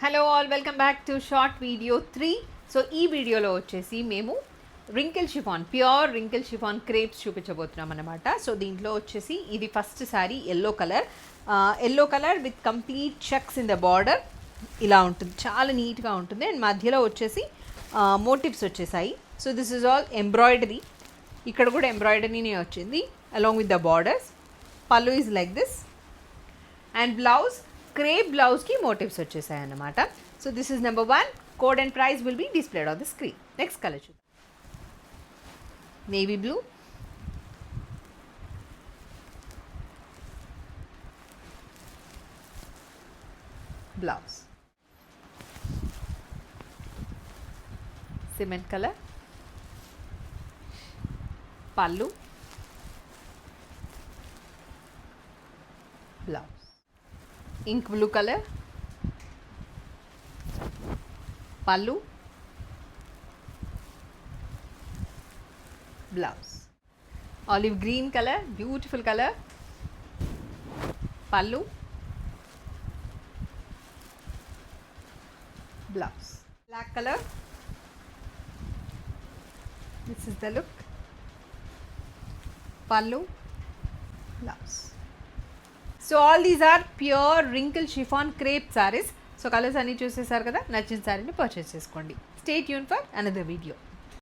Hello all, welcome back to short video 3. So ఈ వీడియోలో వచ్చేసి మేము wrinkle chiffon, pure wrinkle chiffon crepes చూపించబోతున్నాం అనమాట. సో దీంట్లో వచ్చేసి ఇది first sari yellow colour with complete checks in the border. ఇలా ఉంటుంది, చాలా నీట్గా ఉంటుంది. అండ్ మధ్యలో వచ్చేసి మోటివ్స్ వచ్చేసాయి. So this is all embroidery. ఇక్కడ కూడా ఎంబ్రాయిడరీనే వచ్చింది along with the borders. Pallu is like this. And blouse, crepe బ్లౌజ్కి మోటివ్స్ వచ్చేసాయి అన్నమాట. So this is number 1. Code and price will be displayed on the screen. Next colour చూద్దాం. Navy blue, blouse cement colour, pallu, blouse ink blue colour, pallu, blouse olive green colour, beautiful colour, pallu, blouse black colour. This is the look. పల్లు, blouse. So all these are pure wrinkle chiffon crepe saris. So colours అన్నీ చూసేసారు కదా, నచ్చిన సారీని purchase చేసుకోండి. Stay tune for another video.